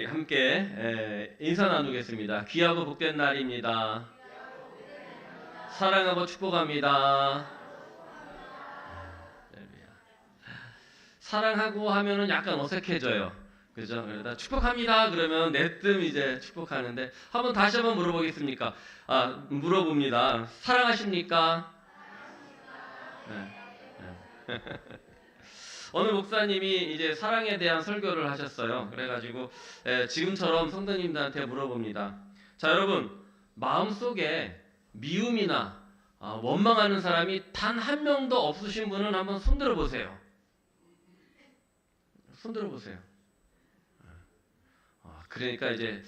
함께 인사 나누겠습니다. 귀하고 복된 날입니다. 사랑하고 축복합니다. 사랑하고 하면은 약간 어색해져요. 그죠? 그러다 축복합니다. 그러면 내뜸 이제 축복하는데 다시 한번 물어보겠습니까? 물어봅니다. 사랑하십니까? 네. 어느 목사님이 이제 사랑에 대한 설교를 하셨어요. 그래가지고 지금처럼 성도님들한테 물어봅니다. 자, 여러분, 마음속에 미움이나 원망하는 사람이 단 한 명도 없으신 분은 한번 손들어 보세요. 손들어 보세요. 그러니까 이제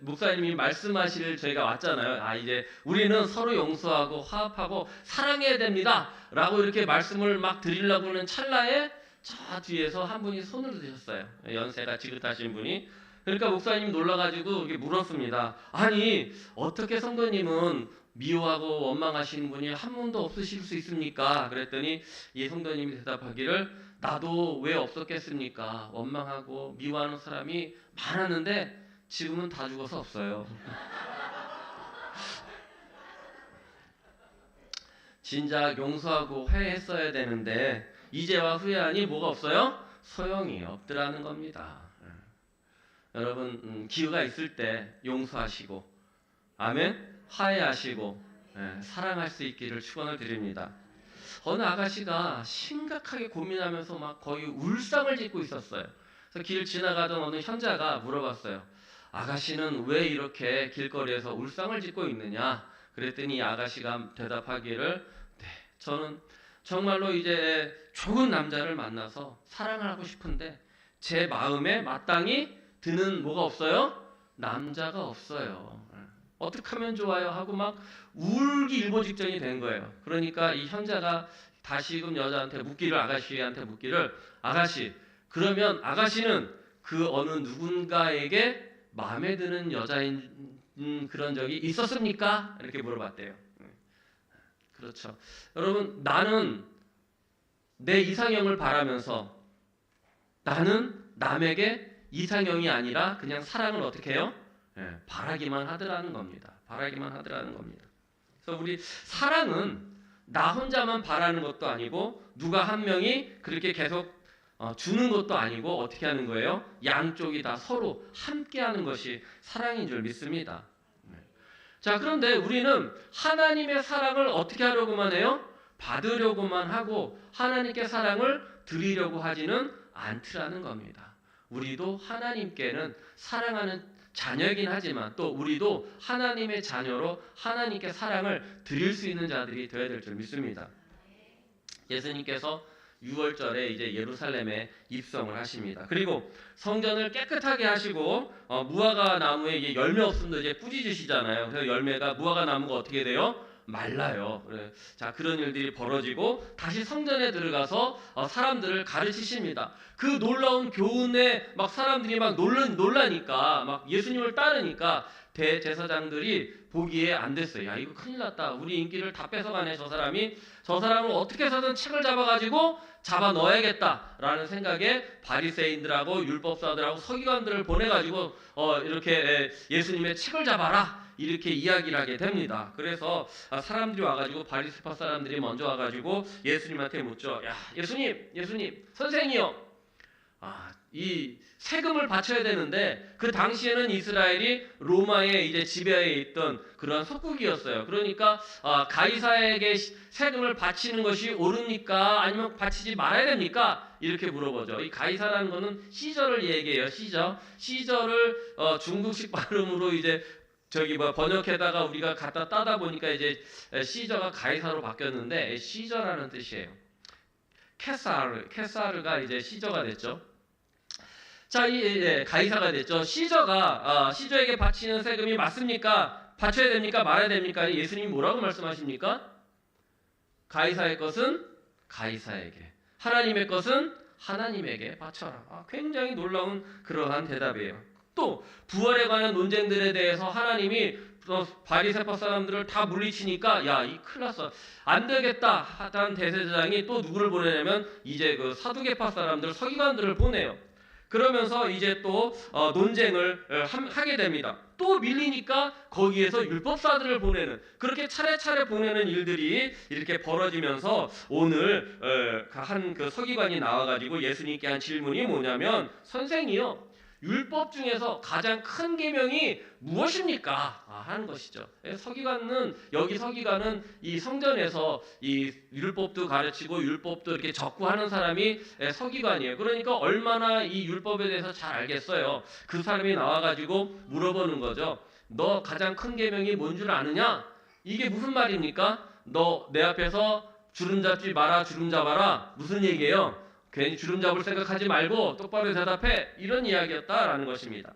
목사님이 말씀하실 저희가 왔잖아요. 이제 우리는 서로 용서하고 화합하고 사랑해야 됩니다라고 이렇게 말씀을 막 드리려고 하는 찰나에 저 뒤에서 한 분이 손을 드셨어요. 연세가 지긋하신 분이. 그러니까 목사님이 놀라가지고 이렇게 물었습니다. 아니, 어떻게 성도님은 미워하고 원망하시는 분이 한 분도 없으실 수 있습니까? 그랬더니 이 성도님이 대답하기를, 나도 왜 없었겠습니까? 원망하고 미워하는 사람이 많았는데 지금은 다 죽어서 없어요. 진작 용서하고 화해했어야 되는데 이제와 후회하니 뭐가 없어요? 소용이 없더라는 겁니다. 여러분, 기회가 있을 때 용서하시고, 아멘, 화해하시고, 사랑할 수 있기를 축원을 드립니다. 어느 아가씨가 심각하게 고민하면서 막 거의 울상을 짓고 있었어요. 그래서 길 지나가던 어느 현자가 물어봤어요. 아가씨는 왜 이렇게 길거리에서 울상을 짓고 있느냐? 그랬더니 이 아가씨가 대답하기를, 네, 저는 정말로 이제 좋은 남자를 만나서 사랑을 하고 싶은데 제 마음에 마땅히 드는 뭐가 없어요? 남자가 없어요. 어떻게 하면 좋아요? 하고 막 울기 일보 직전이 된 거예요. 그러니까 이 현자가 다시금 여자한테 묻기를, 아가씨한테 묻기를, 아가씨, 그러면 아가씨는 그 어느 누군가에게 마음에 드는 여자인 그런 적이 있었습니까? 이렇게 물어봤대요. 그렇죠. 여러분, 나는 내 이상형을 바라면서 나는 남에게 이상형이 아니라 그냥 사랑을 어떻게 해요? 바라기만 하더라는 겁니다. 바라기만 하더라는 겁니다. 그래서 우리 사랑은 나 혼자만 바라는 것도 아니고 누가 한 명이 그렇게 계속 주는 것도 아니고 어떻게 하는 거예요? 양쪽이 다 서로 함께 하는 것이 사랑인 줄 믿습니다. 자, 그런데 우리는 하나님의 사랑을 어떻게 하려고만 해요? 받으려고만 하고 하나님께 사랑을 드리려고 하지는 않더라는 겁니다. 우리도 하나님께는 사랑하는 자녀이긴 하지만 또 우리도 하나님의 자녀로 하나님께 사랑을 드릴 수 있는 자들이 되어야 될 줄 믿습니다. 예수님께서 6월절에 이제 예루살렘에 입성을 하십니다. 그리고 성전을 깨끗하게 하시고 무화과 나무에 이게 열매 없음도 이제 뿌리주시잖아요. 그래서 열매가 무화과 나무가 어떻게 돼요? 말라요. 자, 그런 일들이 벌어지고 다시 성전에 들어가서 사람들을 가르치십니다. 그 놀라운 교훈에 막 사람들이 막 놀라니까 막 예수님을 따르니까 대제사장들이 보기에 안 됐어요. 야, 이거 큰일 났다. 우리 인기를 다 뺏어가네. 저 사람을 어떻게 해서든 책을 잡아가지고 잡아 넣어야겠다라는 생각에 바리새인들하고 율법사들하고 서기관들을 보내가지고 이렇게 예수님의 책을 잡아라. 이렇게 이야기를 하게 됩니다. 그래서 사람들이 와가지고 바리새파 사람들이 먼저 와가지고 예수님한테 묻죠. 야, 예수님, 선생이요. 이 세금을 바쳐야 되는데 그 당시에는 이스라엘이 로마의 이제 지배하에 있던 그런 속국이었어요. 그러니까 가이사에게 세금을 바치는 것이 옳습니까? 아니면 바치지 말아야 됩니까? 이렇게 물어보죠. 이 가이사라는 거는 시저를 얘기해요. 시저를 중국식 발음으로 이제 번역해다가 우리가 갖다 따다 보니까 이제 시저가 가이사로 바뀌었는데 시저라는 뜻이에요. 케사르가 이제 시저가 됐죠. 자, 가이사가 됐죠. 시저에게 바치는 세금이 맞습니까? 바쳐야 됩니까? 말아야 됩니까? 예수님이 뭐라고 말씀하십니까? 가이사의 것은 가이사에게, 하나님의 것은 하나님에게 바쳐라. 굉장히 놀라운 그러한 대답이에요. 또 부활에 관한 논쟁들에 대해서 하나님이 바리새파 사람들을 다 물리치니까 야, 이 큰일 났어. 안 되겠다 하던 대제사장이 또 누구를 보내냐면 이제 그 사두개파 사람들, 서기관들을 보내요. 그러면서 이제 또 논쟁을 하게 됩니다. 또 밀리니까 거기에서 율법사들을 보내는, 그렇게 차례차례 보내는 일들이 이렇게 벌어지면서 오늘 한 그 서기관이 나와가지고 예수님께 한 질문이 뭐냐면, 선생이요, 율법 중에서 가장 큰 계명이 무엇입니까? 하는 것이죠. 여기 서기관은 이 성전에서 이 율법도 가르치고 율법도 이렇게 적구하는 사람이 서기관이에요. 그러니까 얼마나 이 율법에 대해서 잘 알겠어요. 그 사람이 나와가지고 물어보는 거죠. 너 가장 큰 계명이 뭔 줄 아느냐? 이게 무슨 말입니까? 너 내 앞에서 주름 잡지 마라, 주름 잡아라. 무슨 얘기예요? 괜히 주름 잡을 생각하지 말고 똑바로 대답해, 이런 이야기였다라는 것입니다.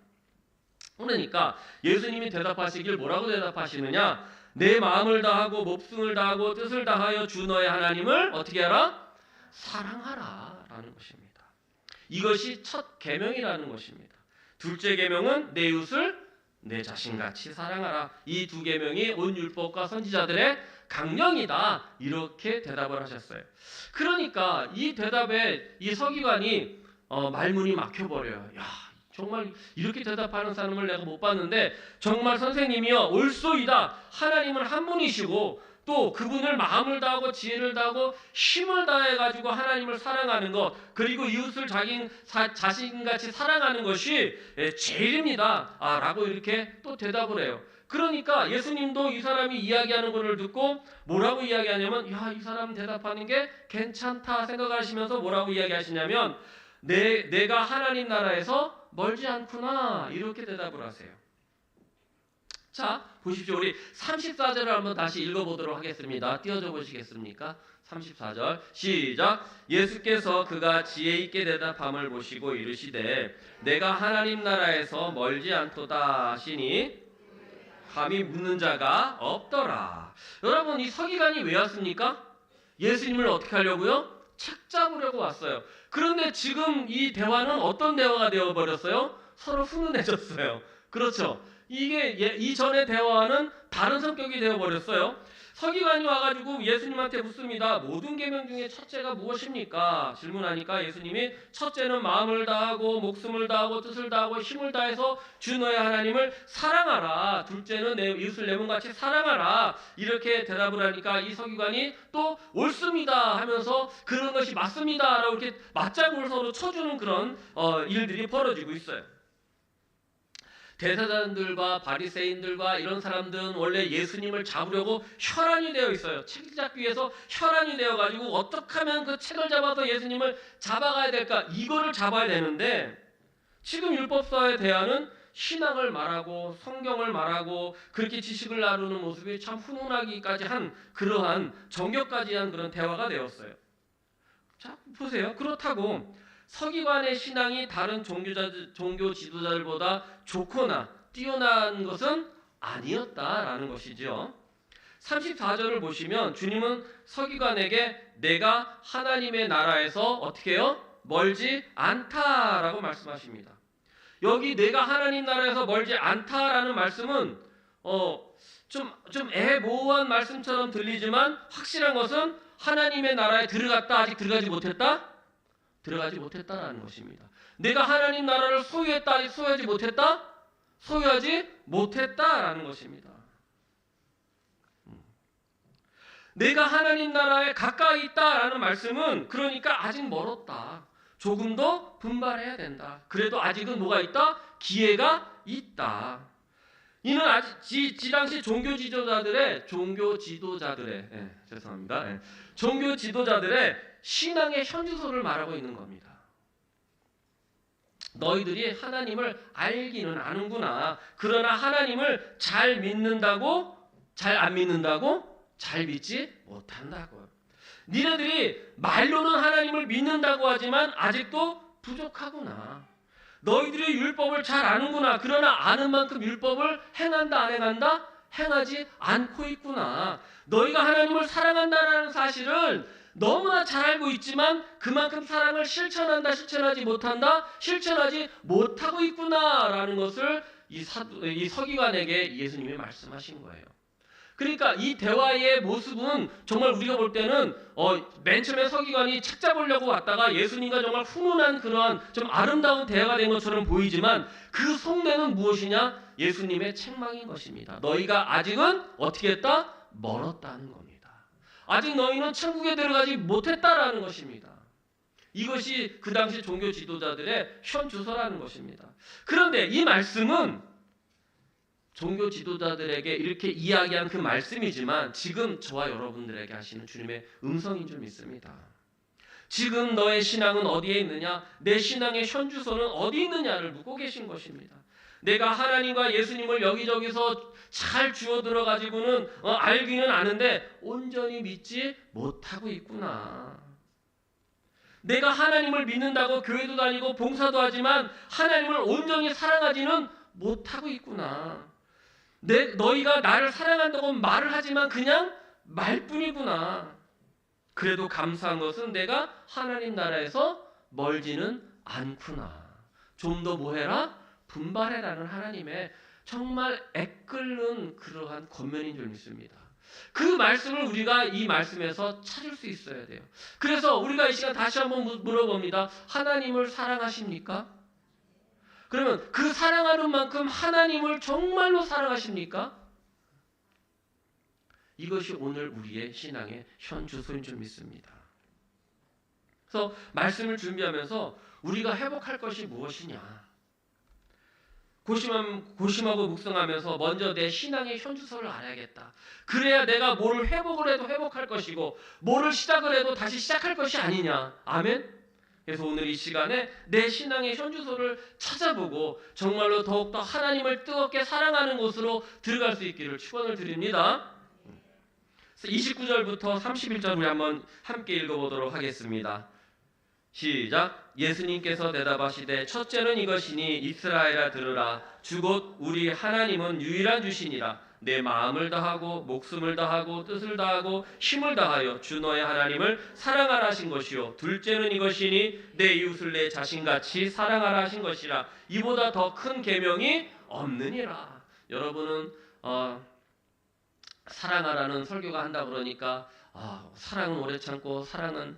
그러니까 예수님이 대답하시길 뭐라고 대답하시느냐? 내 마음을 다하고 목숨을 다하고 뜻을 다하여 주 너의 하나님을 어떻게 하라? 사랑하라 라는 것입니다. 이것이 첫 계명이라는 것입니다. 둘째 계명은 내 이웃을 내 자신같이 사랑하라. 이 두 계명이 온 율법과 선지자들의 강령이다, 이렇게 대답을 하셨어요. 그러니까 이 대답에 이 서기관이 말문이 막혀버려요. 야, 정말 이렇게 대답하는 사람을 내가 못 봤는데, 정말 선생님이여 옳소이다. 하나님은 한 분이시고 또 그분을 마음을 다하고 지혜를 다하고 힘을 다해가지고 하나님을 사랑하는 것, 그리고 이웃을 자신같이 사랑하는 것이 제일입니다 라고 이렇게 또 대답을 해요. 그러니까 예수님도 이 사람이 이야기하는 것을 듣고 뭐라고 이야기하냐면, 야, 이 사람 대답하는 게 괜찮다 생각하시면서 뭐라고 이야기하시냐면, 내가 하나님 나라에서 멀지 않구나, 이렇게 대답을 하세요. 자, 보십시오. 우리 34절을 한번 다시 읽어보도록 하겠습니다. 띄워줘 보시겠습니까? 34절 시작. 예수께서 그가 지혜 있게 대답함을 보시고 이르시되 내가 하나님 나라에서 멀지 않도다 하시니 감히 묻는 자가 없더라. 여러분, 이 서기관이 왜 왔습니까? 예수님을 어떻게 하려고요? 책 잡으려고 왔어요. 그런데 지금 이 대화는 어떤 대화가 되어버렸어요? 서로 훈훈해졌어요. 그렇죠? 이게 이전의 대화와는 다른 성격이 되어버렸어요. 서기관이 와가지고 예수님한테 묻습니다. 모든 계명 중에 첫째가 무엇입니까? 질문하니까 예수님이 첫째는 마음을 다하고 목숨을 다하고 뜻을 다하고 힘을 다해서 주 너의 하나님을 사랑하라. 둘째는 내 이웃을 내 몸같이 사랑하라. 이렇게 대답을 하니까 이 서기관이 또 옳습니다 하면서 그런 것이 맞습니다 라고 이렇게 맞장구를 서로 쳐주는 그런 일들이 벌어지고 있어요. 대사장들과 바리새인들과 이런 사람들은 원래 예수님을 잡으려고 혈안이 되어 있어요. 책 잡기 위해서 혈안이 되어가지고 어떻게 하면 그 책을 잡아서 예수님을 잡아가야 될까, 이거를 잡아야 되는데, 지금 율법사의 대화는 신앙을 말하고 성경을 말하고 그렇게 지식을 나누는 모습이 참 훈훈하기까지 한 그러한 정교까지 한 그런 대화가 되었어요. 자, 보세요. 그렇다고 서기관의 신앙이 다른 종교 지도자들보다 좋거나 뛰어난 것은 아니었다라는 것이죠. 34절을 보시면 주님은 서기관에게 내가 하나님의 나라에서 어떻게 해요? 멀지 않다라고 말씀하십니다. 여기 내가 하나님 나라에서 멀지 않다라는 말씀은 좀 애모호한 말씀처럼 들리지만 확실한 것은 하나님의 나라에 들어갔다, 아직 들어가지 못했다? 들어가지 못했다라는 것입니다. 내가 하나님 나라를 소유했다, 아직 소유하지 못했다? 소유하지 못했다라는 것입니다. 내가 하나님 나라에 가까이 있다라는 말씀은 그러니까 아직 멀었다. 조금 더 분발해야 된다. 그래도 아직은 뭐가 있다? 기회가 있다. 이는 아직 지 당시 종교 지도자들의 신앙의 현주소를 말하고 있는 겁니다. 너희들이 하나님을 알기는 아는구나. 그러나 하나님을 잘 믿는다고? 잘 안 믿는다고? 잘 믿지 못한다고요. 니네들이 말로는 하나님을 믿는다고 하지만 아직도 부족하구나. 너희들이 율법을 잘 아는구나. 그러나 아는 만큼 율법을 행한다, 안 행한다? 행하지 않고 있구나. 너희가 하나님을 사랑한다는 사실을 너무나 잘 알고 있지만 그만큼 사랑을 실천한다, 실천하지 못한다? 실천하지 못하고 있구나라는 것을 이 서기관에게 예수님이 말씀하신 거예요. 그러니까 이 대화의 모습은 정말 우리가 볼 때는 맨 처음에 서기관이 책 잡으려고 왔다가 예수님과 정말 훈훈한 그러한 좀 아름다운 대화가 된 것처럼 보이지만 그 속내는 무엇이냐? 예수님의 책망인 것입니다. 너희가 아직은 어떻게 했다? 멀었다는 겁니다. 아직 너희는 천국에 들어가지 못했다라는 것입니다. 이것이 그 당시 종교 지도자들의 현주소라는 것입니다. 그런데 이 말씀은 종교 지도자들에게 이렇게 이야기한 그 말씀이지만 지금 저와 여러분들에게 하시는 주님의 음성인 줄 믿습니다. 지금 너의 신앙은 어디에 있느냐? 내 신앙의 현주소는 어디 있느냐를 묻고 계신 것입니다. 내가 하나님과 예수님을 여기저기서 잘 주워들어 가지고는 알기는 아는데 온전히 믿지 못하고 있구나. 내가 하나님을 믿는다고 교회도 다니고 봉사도 하지만 하나님을 온전히 사랑하지는 못하고 있구나. 너희가 나를 사랑한다고 말을 하지만 그냥 말뿐이구나. 그래도 감사한 것은 내가 하나님 나라에서 멀지는 않구나. 좀 더 뭐해라? 분발해라는 하나님의 정말 애끓는 그러한 권면인 줄 믿습니다. 그 말씀을 우리가 이 말씀에서 찾을 수 있어야 돼요. 그래서 우리가 이 시간 다시 한번 물어봅니다. 하나님을 사랑하십니까? 그러면 그 사랑하는 만큼 하나님을 정말로 사랑하십니까? 이것이 오늘 우리의 신앙의 현주소인 줄 믿습니다. 그래서 말씀을 준비하면서 우리가 회복할 것이 무엇이냐? 고심하고 묵상하면서 먼저 내 신앙의 현주소를 알아야겠다. 그래야 내가 뭐를 회복을 해도 회복할 것이고 뭐를 시작을 해도 다시 시작할 것이 아니냐. 아멘? 그래서 오늘 이 시간에 내 신앙의 현주소를 찾아보고 정말로 더욱더 하나님을 뜨겁게 사랑하는 곳으로 들어갈 수 있기를 축원을 드립니다. 29절부터 31절 우리 한번 함께 읽어보도록 하겠습니다. 시작. 예수님께서 대답하시되 첫째는 이것이니 이스라엘아 들으라. 주 곧 우리 하나님은 유일한 주시니라. 내 마음을 다하고 목숨을 다하고 뜻을 다하고 힘을 다하여 주 너의 하나님을 사랑하라 하신 것이요. 둘째는 이것이니 내 이웃을 내 자신같이 사랑하라 하신 것이라. 이보다 더 큰 계명이 없느니라. 여러분은 사랑하라는 설교가 한다 그러니까 사랑은 오래 참고 사랑은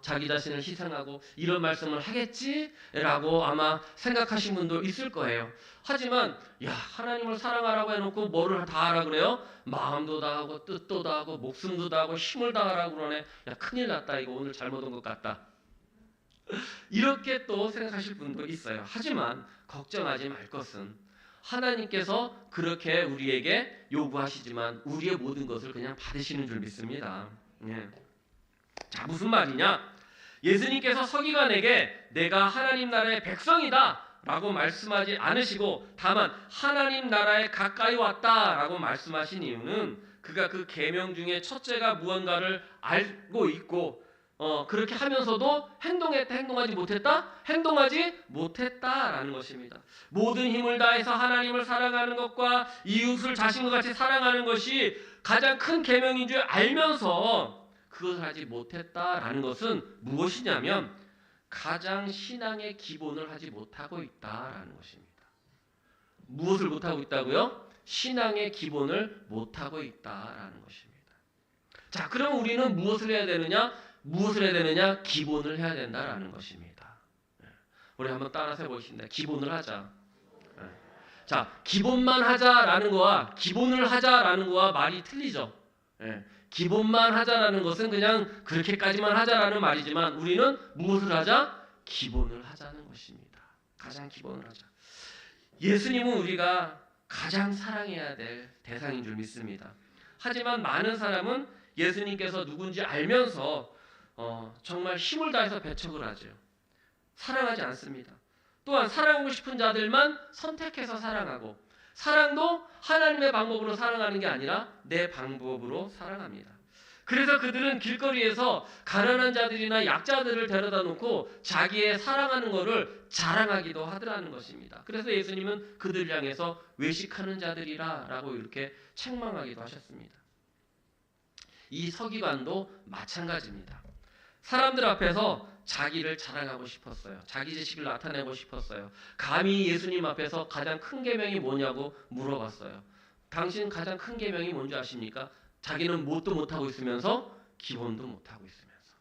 자기 자신을 희생하고 이런 말씀을 하겠지라고 아마 생각하신 분도 있을 거예요. 하지만 하나님을 사랑하라고 해놓고 뭐를 다 하라 그래요? 마음도 다하고 뜻도 다하고 목숨도 다하고 힘을 다하라고 그러네. 큰일 났다. 이거 오늘 잘못 온 것 같다. 이렇게 또 생각하실 분도 있어요. 하지만 걱정하지 말 것은 하나님께서 그렇게 우리에게 요구하시지만 우리의 모든 것을 그냥 받으시는 줄 믿습니다. 자, 무슨 말이냐? 예수님께서 서기관에게 내가 하나님 나라의 백성이다 라고 말씀하지 않으시고 다만 하나님 나라에 가까이 왔다 라고 말씀하신 이유는 그가 그 계명 중에 첫째가 무언가를 알고 있고 그렇게 하면서도 행동했다, 행동하지 못했다? 행동하지 못했다라는 것입니다. 모든 힘을 다해서 하나님을 사랑하는 것과 이웃을 자신과 같이 사랑하는 것이 가장 큰 계명인 줄 알면서 그것을 하지 못했다라는 것은 무엇이냐면 가장 신앙의 기본을 하지 못하고 있다라는 것입니다. 무엇을 못하고 있다고요? 신앙의 기본을 못하고 있다라는 것입니다. 자, 그럼 우리는 무엇을 해야 되느냐? 무엇을 해야 되느냐? 기본을 해야 된다라는 것입니다. 우리 한번 따라서 해보겠습니다. 기본을 하자. 자, 기본만 하자라는 거와 기본을 하자라는 거와 말이 틀리죠. 기본만 하자라는 것은 그냥 그렇게까지만 하자라는 말이지만 우리는 무엇을 하자? 기본을 하자는 것입니다. 가장 기본을 하자. 예수님은 우리가 가장 사랑해야 될 대상인 줄 믿습니다. 하지만 많은 사람은 예수님께서 누군지 알면서 정말 힘을 다해서 배척을 하죠. 사랑하지 않습니다. 또한 사랑하고 싶은 자들만 선택해서 사랑하고 사랑도 하나님의 방법으로 사랑하는 게 아니라 내 방법으로 사랑합니다. 그래서 그들은 길거리에서 가난한 자들이나 약자들을 데려다 놓고 자기의 사랑하는 것을 자랑하기도 하더라는 것입니다. 그래서 예수님은 그들 향해서 외식하는 자들이라 라고 이렇게 책망하기도 하셨습니다. 이 서기관도 마찬가지입니다. 사람들 앞에서 자기를 자랑하고 싶었어요. 자기 지식을 나타내고 싶었어요. 감히 예수님 앞에서 가장 큰 계명이 뭐냐고 물어봤어요. 당신 가장 큰 계명이 뭔지 아십니까? 자기는 뭣도 못하고 있으면서 기본도 못하고 있으면서.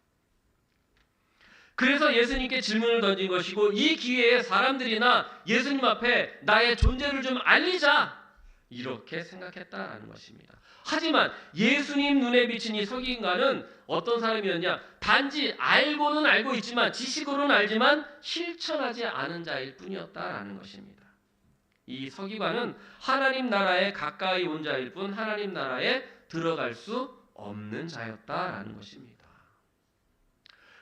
그래서 예수님께 질문을 던진 것이고, 이 기회에 사람들이나 예수님 앞에 나의 존재를 좀 알리자, 이렇게 생각했다라는 것입니다. 하지만 예수님 눈에 비친 이 서기관은 어떤 사람이었냐? 단지 알고는 알고 있지만, 지식으로는 알지만 실천하지 않은 자일 뿐이었다라는 것입니다. 이 서기관은 하나님 나라에 가까이 온 자일 뿐 하나님 나라에 들어갈 수 없는 자였다라는 것입니다.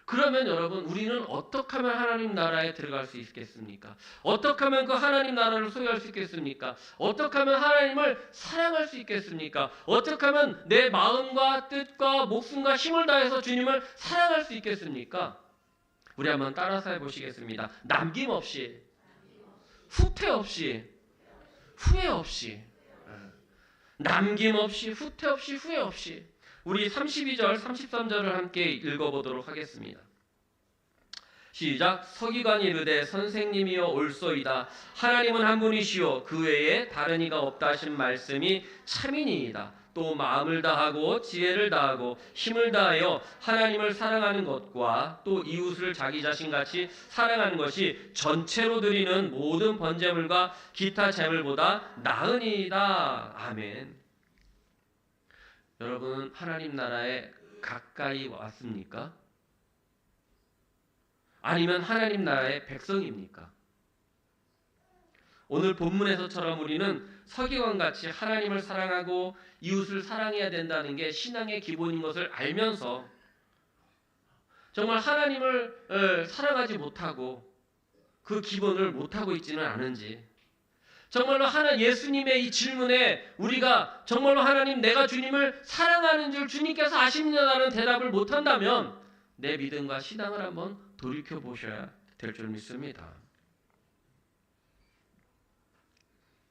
그러면 여러분, 우리는 어떻게 하면 하나님 나라에 들어갈 수 있겠습니까? 어떻게 하면 그 하나님 나라를 소유할 수 있겠습니까? 어떻게 하면 하나님을 사랑할 수 있겠습니까? 어떻게 하면 내 마음과 뜻과 목숨과 힘을 다해서 주님을 사랑할 수 있겠습니까? 우리 한번 따라서 해보시겠습니다. 남김없이, 후퇴 없이, 후회 없이, 남김없이, 후퇴 없이, 후회 없이. 우리 32절, 33절을 함께 읽어보도록 하겠습니다. 시작. 서기관이 이르되 선생님이여 옳소이다. 하나님은 한 분이시오 그 외에 다른 이가 없다 하신 말씀이 참이니이다. 또 마음을 다하고 지혜를 다하고 힘을 다하여 하나님을 사랑하는 것과 또 이웃을 자기 자신같이 사랑하는 것이 전체로 드리는 모든 번제물과 기타 제물보다 나으니이다. 아멘. 여러분, 하나님 나라에 가까이 왔습니까? 아니면 하나님 나라의 백성입니까? 오늘 본문에서처럼 우리는 서기관같이 하나님을 사랑하고 이웃을 사랑해야 된다는 게 신앙의 기본인 것을 알면서 정말 하나님을 사랑하지 못하고 그 기본을 못하고 있지는 않은지, 정말로 예수님의 이 질문에 우리가 정말로 하나님, 내가 주님을 사랑하는 줄 주님께서 아십니다라는 대답을 못한다면 내 믿음과 신앙을 한번 돌이켜보셔야 될 줄 믿습니다.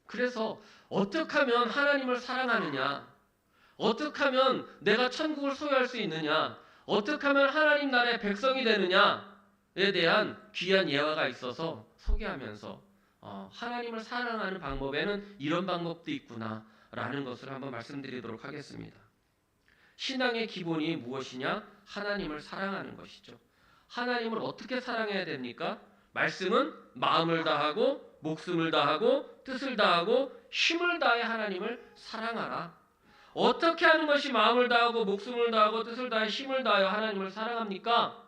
그래서 어떻게 하면 하나님을 사랑하느냐, 어떻게 하면 내가 천국을 소유할 수 있느냐, 어떻게 하면 하나님 나라의 백성이 되느냐에 대한 귀한 예화가 있어서 소개하면서 하나님을 사랑하는 방법에는 이런 방법도 있구나라는 것을 한번 말씀드리도록 하겠습니다. 신앙의 기본이 무엇이냐? 하나님을 사랑하는 것이죠. 하나님을 어떻게 사랑해야 됩니까? 말씀은 마음을 다하고 목숨을 다하고 뜻을 다하고 힘을 다해 하나님을 사랑하라. 어떻게 하는 것이 마음을 다하고 목숨을 다하고 뜻을 다해 힘을 다하여 하나님을 사랑합니까?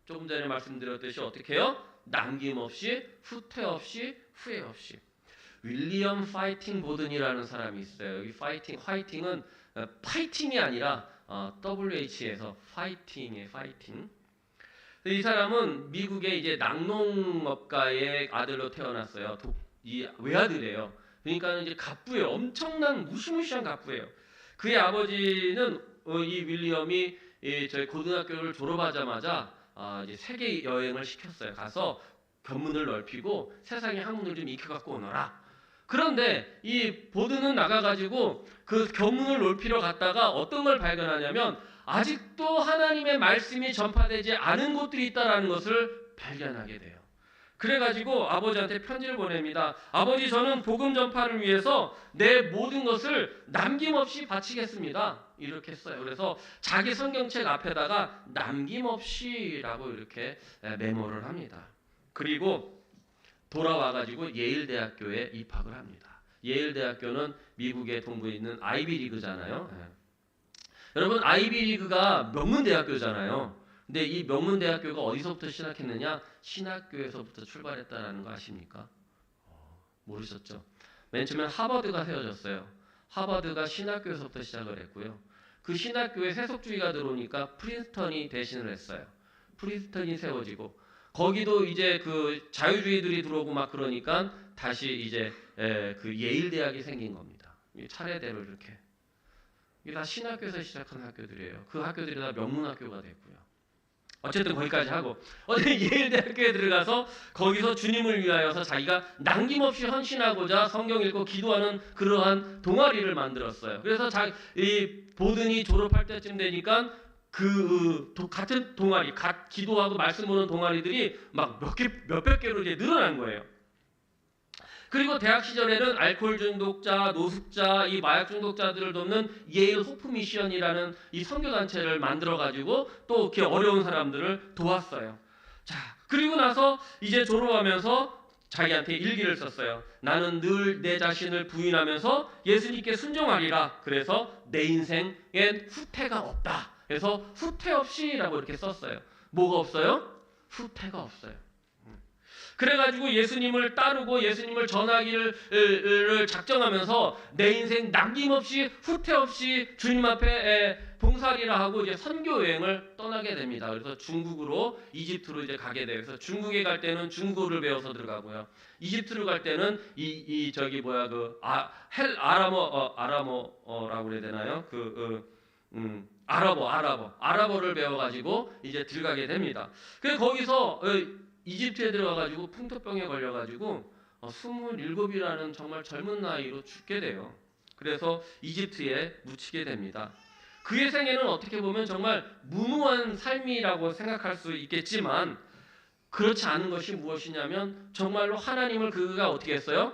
조금 전에 말씀드렸듯이 어떻게 해요? 남김없이, 후퇴 없이, 후회 없이. 윌리엄 파이팅 보든이라는 사람이 있어요. 이 화이팅은 파이팅이 아니라 WH에서 파이팅의 파이팅. 이 사람은 미국의 이제 낙농업가의 아들로 태어났어요. 이 외아들이에요. 그러니까 이제 갑부예요. 엄청난 무시무시한 갑부예요. 그의 아버지는 이 윌리엄이 저희 고등학교를 졸업하자마자 이제 세계 여행을 시켰어요. 가서 견문을 넓히고 세상의 학문을 좀 익혀갖고 오너라. 그런데 이 보드는 나가가지고 그 견문을 넓히러 갔다가 어떤 걸 발견하냐면 아직도 하나님의 말씀이 전파되지 않은 곳들이 있다는 것을 발견하게 돼요. 그래가지고 아버지한테 편지를 보냅니다. 아버지, 저는 복음 전파를 위해서 내 모든 것을 남김없이 바치겠습니다. 이렇게 했어요. 그래서 자기 성경책 앞에다가 남김없이라고 이렇게 메모를 합니다. 그리고 돌아와가지고 예일대학교에 입학을 합니다. 예일대학교는 미국의 동부에 있는 아이비리그잖아요. 여러분, 아이비리그가 명문대학교잖아요. 근데 이 명문대학교가 어디서부터 시작했느냐? 신학교에서부터 출발했다는 거 아십니까? 모르셨죠? 맨 처음엔 하버드가 세워졌어요. 하버드가 신학교에서부터 시작을 했고요. 그 신학교에 세속주의가 들어오니까 프린스턴이 대신을 했어요. 프린스턴이 세워지고 거기도 이제 그 자유주의들이 들어오고 막 그러니까 다시 이제 그 예일 대학이 생긴 겁니다. 차례대로 이렇게. 이게 다 신학교에서 시작한 학교들이에요. 그 학교들이 다 명문학교가 됐고요. 어쨌든 거기까지 하고 예일 대학교에 들어가서 거기서 주님을 위하여서 자기가 남김없이 헌신하고자 성경 읽고 기도하는 그러한 동아리를 만들었어요. 그래서 이 보든이 졸업할 때쯤 되니까 같은 동아리, 기도하고 말씀 보는 동아리들이 막 몇백 개로 이제 늘어난 거예요. 그리고 대학 시절에는 알코올 중독자, 노숙자, 이 마약 중독자들을 돕는 예일 호프 미션이라는 이 선교 단체를 만들어 가지고 또 이렇게 어려운 사람들을 도왔어요. 자, 그리고 나서 이제 졸업하면서 자기한테 일기를 썼어요. 나는 늘 내 자신을 부인하면서 예수님께 순종하리라. 그래서 내 인생엔 후퇴가 없다. 그래서 후퇴 없이라고 이렇게 썼어요. 뭐가 없어요? 후퇴가 없어요. 그래가지고 예수님을 따르고 예수님을 전하기를 작정하면서 내 인생 남김없이 후퇴 없이 주님 앞에 봉사하리라 하고 이제 선교 여행을 떠나게 됩니다. 그래서 중국으로 이집트로 이제 가게 돼요. 그래서 중국에 갈 때는 중국어를 배워서 들어가고요. 이집트로 갈 때는 아람어라고 그래야 되나요? 아랍어를 배워가지고 이제 들어가게 됩니다. 그래서 거기서 이집트에 들어가가지고 풍토병에 걸려가지고 27이라는 정말 젊은 나이로 죽게 돼요. 그래서 이집트에 묻히게 됩니다. 그의 생애는 어떻게 보면 정말 무모한 삶이라고 생각할 수 있겠지만 그렇지 않은 것이 무엇이냐면 정말로 하나님을 그가 어떻게 했어요?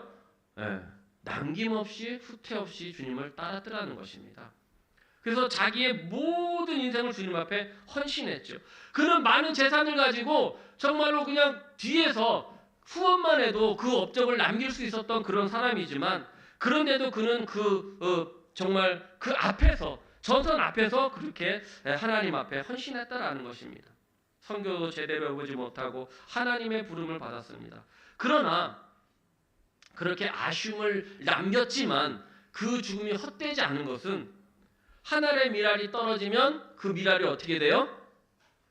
남김없이 후퇴 없이 주님을 따랐더라는 것입니다. 그래서 자기의 모든 인생을 주님 앞에 헌신했죠. 그는 많은 재산을 가지고 정말로 그냥 뒤에서 후원만 해도 그 업적을 남길 수 있었던 그런 사람이지만 그런데도 그는 정말 그 앞에서 전선 앞에서 그렇게 하나님 앞에 헌신했다라는 것입니다. 선교도 제대로 해보지 못하고 하나님의 부름을 받았습니다. 그러나 그렇게 아쉬움을 남겼지만 그 죽음이 헛되지 않은 것은 한 알의 미랄이 떨어지면 그 미랄이 어떻게 돼요?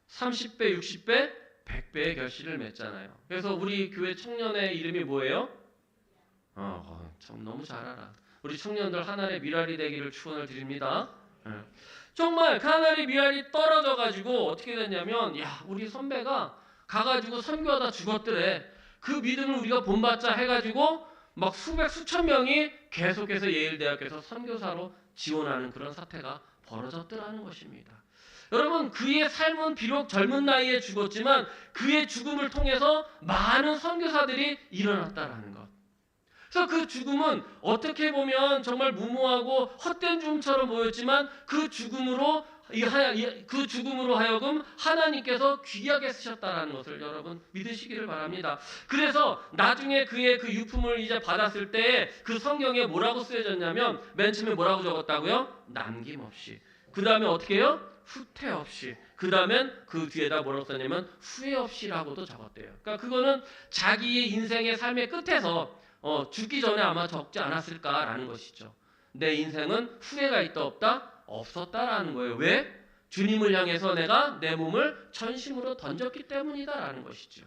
30배, 60배, 100배의 결실을 맺잖아요. 그래서 우리 교회 청년의 이름이 뭐예요? 참 너무 잘 알아. 우리 청년들 한 알의 미랄이 되기를 축원을 드립니다. 정말 그 한 알의 미랄이 떨어져가지고 어떻게 됐냐면 우리 선배가 가가지고 선교하다 죽었더래. 그 믿음을 우리가 본받자 해가지고 막 수백 수천 명이 계속해서 예일대학교에서 선교사로 지원하는 그런 사태가 벌어졌더라는 것입니다. 여러분 그의 삶은 비록 젊은 나이에 죽었지만 그의 죽음을 통해서 많은 선교사들이 일어났다라는 것. 그래서 그 죽음은 어떻게 보면 정말 무모하고 헛된 죽음처럼 보였지만 그 죽음으로 하여금 하나님께서 귀하게 쓰셨다라는 것을 여러분 믿으시기를 바랍니다. 그래서 나중에 그의 그 유품을 이제 받았을 때 그 성경에 뭐라고 쓰여졌냐면 맨 처음에 뭐라고 적었다고요? 남김없이. 그 다음에 어떻게 해요? 후퇴 없이. 그 다음엔 그 뒤에다 뭐라고 썼냐면 후회 없이라고도 적었대요. 그러니까 그거는 자기의 인생의 삶의 끝에서 죽기 전에 아마 적지 않았을까라는 것이죠. 내 인생은 후회가 있다 없다? 없었다라는 거예요. 왜? 주님을 향해서 내가 내 몸을 전심으로 던졌기 때문이다라는 것이죠.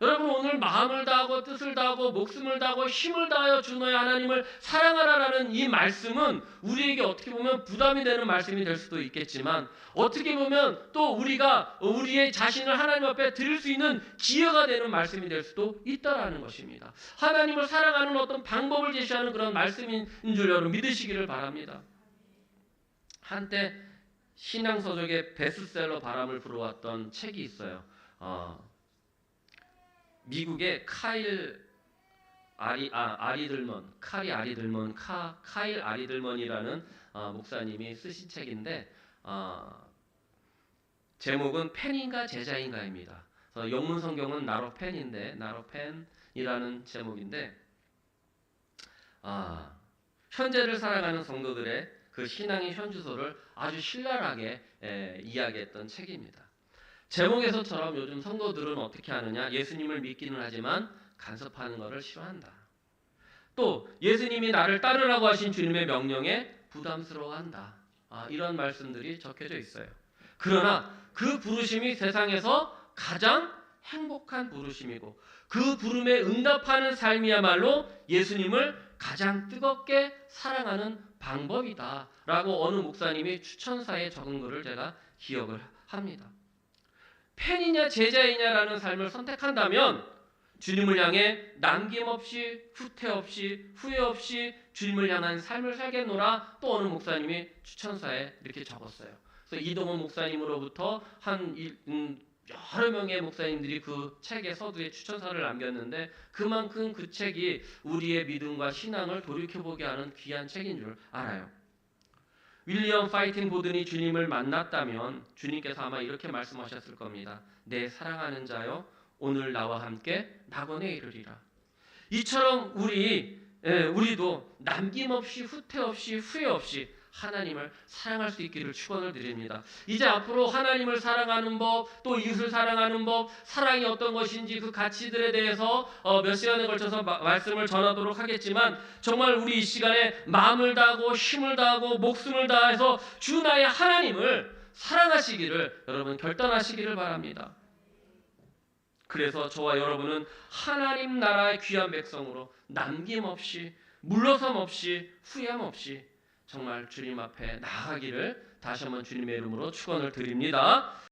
여러분 오늘 마음을 다하고 뜻을 다하고 목숨을 다하고 힘을 다하여 주 너의 하나님을 사랑하라라는 이 말씀은 우리에게 어떻게 보면 부담이 되는 말씀이 될 수도 있겠지만 어떻게 보면 또 우리가 우리의 자신을 하나님 앞에 드릴 수 있는 기회가 되는 말씀이 될 수도 있다라는 것입니다. 하나님을 사랑하는 어떤 방법을 제시하는 그런 말씀인 줄 여러분 믿으시기를 바랍니다. 한때 신앙서적의 베스트셀러 바람을 불어왔던 책이 있어요. 미국의 카일 아리들먼이라는 목사님이 쓰신 책인데 제목은 팬인가 제자인가입니다. 영문 성경은 나로펜이라는 제목인데 현재를 살아가는 성도들의 그 신앙의 현주소를 아주 신랄하게 이야기했던 책입니다. 제목에서처럼 요즘 성도들은 어떻게 하느냐? 예수님을 믿기는 하지만 간섭하는 것을 싫어한다. 또 예수님이 나를 따르라고 하신 주님의 명령에 부담스러워한다. 이런 말씀들이 적혀져 있어요. 그러나 그 부르심이 세상에서 가장 행복한 부르심이고 그 부름에 응답하는 삶이야말로 예수님을 가장 뜨겁게 사랑하는 방법이다 라고 어느 목사님이 추천사에 적은 것을 제가 기억을 합니다. 팬이냐 제자이냐라는 삶을 선택한다면 주님을 향해 남김없이 후퇴 없이 후회 없이 주님을 향한 삶을 살겠노라 또 어느 목사님이 추천사에 이렇게 적었어요. 그래서 이동원 목사님으로부터 한 여러 명의 목사님들이 그 책의 서두에 추천사를 남겼는데 그만큼 그 책이 우리의 믿음과 신앙을 돌이켜보게 하는 귀한 책인 줄 알아요. 윌리엄 파이팅 보든이 주님을 만났다면 주님께서 아마 이렇게 말씀하셨을 겁니다. 내 사랑하는 자여 오늘 나와 함께 낙원에 이르리라. 이처럼 우리도 남김없이 후퇴 없이 후회 없이 하나님을 사랑할 수 있기를 축원을 드립니다. 이제 앞으로 하나님을 사랑하는 법, 또 이웃을 사랑하는 법, 사랑이 어떤 것인지 그 가치들에 대해서 몇 시간에 걸쳐서 말씀을 전하도록 하겠지만 정말 우리 이 시간에 마음을 다하고 힘을 다하고 목숨을 다해서 주 나의 하나님을 사랑하시기를 여러분 결단하시기를 바랍니다. 그래서 저와 여러분은 하나님 나라의 귀한 백성으로 남김없이 물러섬 없이 후회함 없이 정말 주님 앞에 나아가기를 다시 한번 주님의 이름으로 축원을 드립니다.